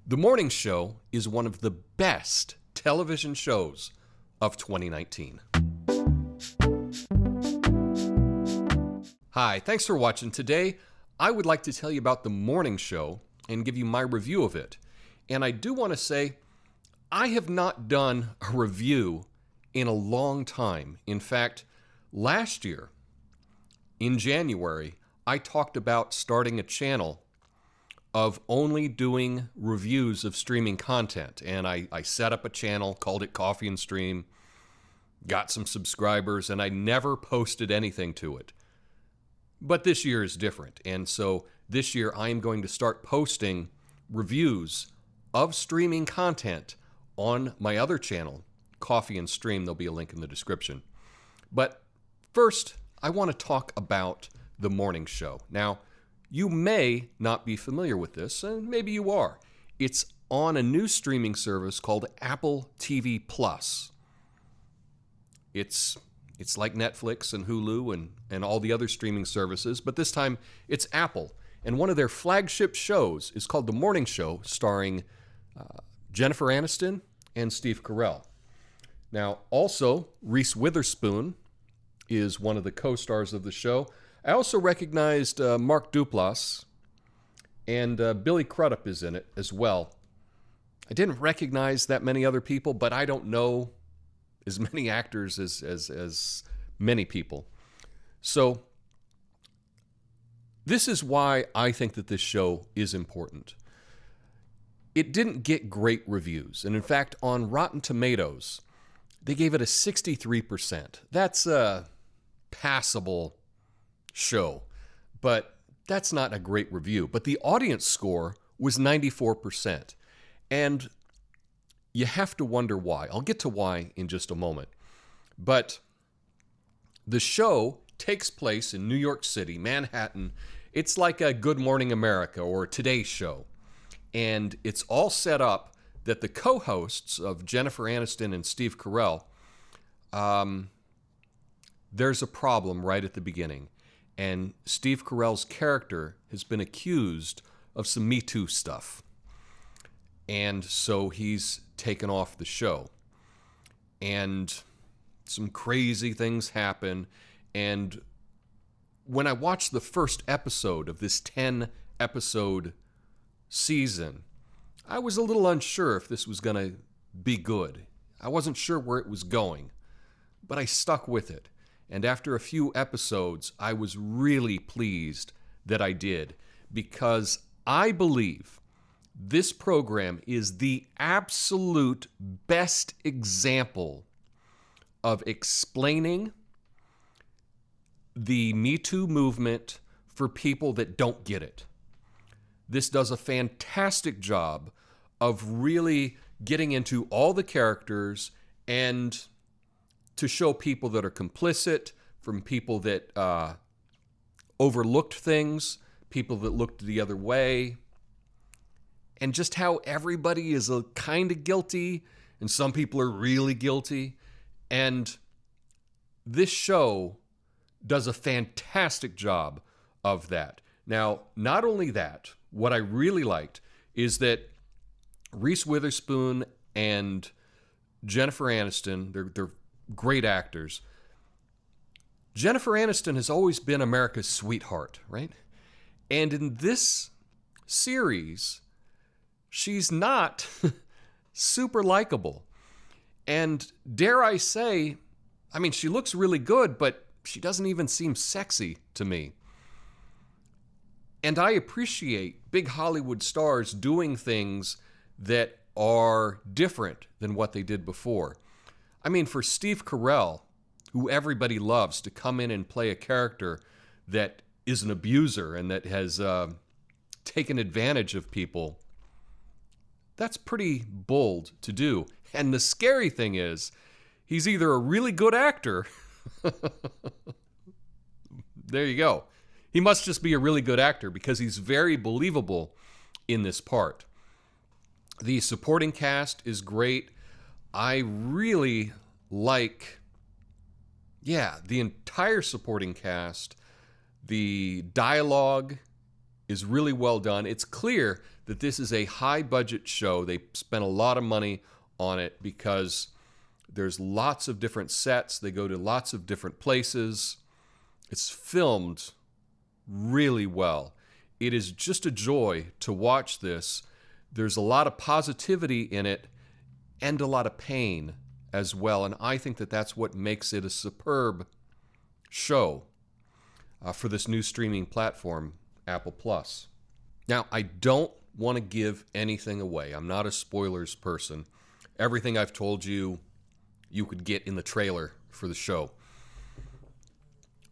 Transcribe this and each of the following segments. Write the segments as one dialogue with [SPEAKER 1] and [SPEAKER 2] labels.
[SPEAKER 1] The Morning Show is one of the best television shows of 2019. Hi, thanks for watching. Today, I would like to tell you about The Morning Show and give you my review of it. And I do want to say, I have not done a review in a long time. In fact, last year, in January, I talked about starting a channel of only doing reviews of streaming content. And I set up a channel, called it Coffee and Stream, got some subscribers, and I never posted anything to it. But this year is different. And so this year I am going to start posting reviews of streaming content on my other channel, Coffee and Stream. There'll be a link in the description. But first, I want to talk about The Morning Show. Now, you may not be familiar with this, and maybe you are. It's on a new streaming service called Apple TV Plus. It's like Netflix and Hulu and all the other streaming services, but this time it's Apple. And one of their flagship shows is called The Morning Show, starring Jennifer Aniston and Steve Carell. Now, also, Reese Witherspoon is one of the co-stars of the show. I also recognized Mark Duplass, and Billy Crudup is in it as well. I didn't recognize that many other people, but I don't know as many actors as many people. So this is why I think that this show is important. It didn't get great reviews, and in fact, on Rotten Tomatoes, they gave it a 63%. That's a passable show, but that's not a great review. But the audience score was 94%. And you have to wonder why. I'll get to why in just a moment. But the show takes place in New York City, Manhattan. It's like a Good Morning America or a Today Show. And it's all set up that the co-hosts of Jennifer Aniston and Steve Carell, there's a problem right at the beginning. And Steve Carell's character has been accused of some Me Too stuff. And so he's taken off the show. And some crazy things happen. And when I watched the first episode of this 10-episode season, I was a little unsure if this was going to be good. I wasn't sure where it was going, but I stuck with it. And after a few episodes, I was really pleased that I did, because I believe this program is the absolute best example of explaining the Me Too movement for people that don't get it. This does a fantastic job of really getting into all the characters and to show people that are complicit, from people that overlooked things, people that looked the other way, and just how everybody is kind of guilty, and some people are really guilty. And this show does a fantastic job of that. Now, not only that, what I really liked is that Reese Witherspoon and Jennifer Aniston, they're great actors. Jennifer Aniston has always been America's sweetheart, right? And in this series, she's not super likable. And dare I say, I mean, she looks really good, but she doesn't even seem sexy to me. And I appreciate big Hollywood stars doing things that are different than what they did before. I mean, for Steve Carell, who everybody loves, to come in and play a character that is an abuser and that has taken advantage of people, that's pretty bold to do. And the scary thing is, he's either a really good actor, there you go. He must just be a really good actor, because he's very believable in this part. The supporting cast is great. I really like, the entire supporting cast. The dialogue is really well done. It's clear that this is a high budget show. They spent a lot of money on it because there's lots of different sets. They go to lots of different places. It's filmed really well. It is just a joy to watch this. There's a lot of positivity in it and a lot of pain as well. And I think that that's what makes it a superb show for this new streaming platform, Apple Plus. Now, I don't want to give anything away. I'm not a spoilers person. Everything I've told you, you could get in the trailer for the show.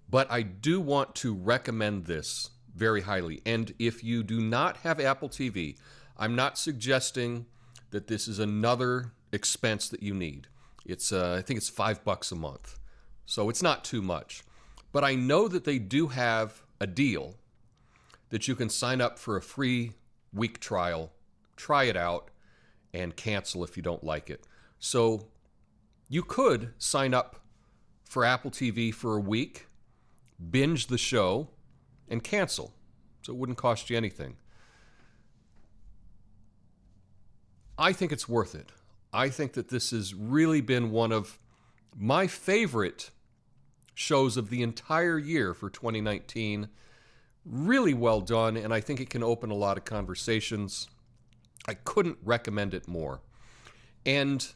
[SPEAKER 1] But I do want to recommend this very highly. And if you do not have Apple TV, I'm not suggesting that this is another expense that you need. It's I think it's $5 a month. So it's not too much. But I know that they do have a deal that you can sign up for a free week trial, try it out, and cancel if you don't like it. So you could sign up for Apple TV for a week, binge the show, and cancel. So it wouldn't cost you anything. I think it's worth it. I think that this has really been one of my favorite shows of the entire year for 2019. Really well done, and I think it can open a lot of conversations. I couldn't recommend it more. And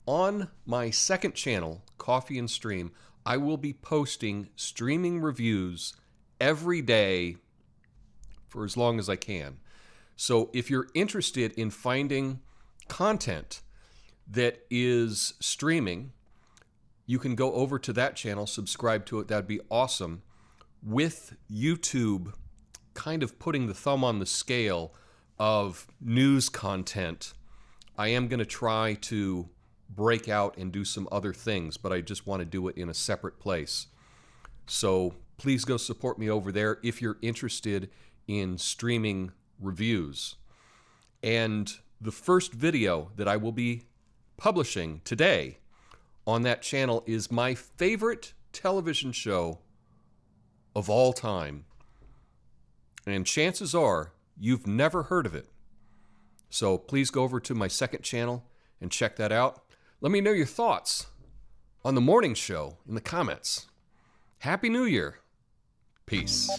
[SPEAKER 1] on my second channel, Coffee and Stream, I will be posting streaming reviews every day for as long as I can. So if you're interested in finding content that is streaming, you can go over to that channel, subscribe to it. That'd be awesome. With YouTube kind of putting the thumb on the scale of news content, I am going to try to break out and do some other things, but I just want to do it in a separate place. So please go support me over there if you're interested in streaming reviews. And the first video that I will be publishing today on that channel is my favorite television show of all time. And chances are you've never heard of it. So please go over to my second channel and check that out. Let me know your thoughts on the morning show in the comments. Happy New Year. Peace.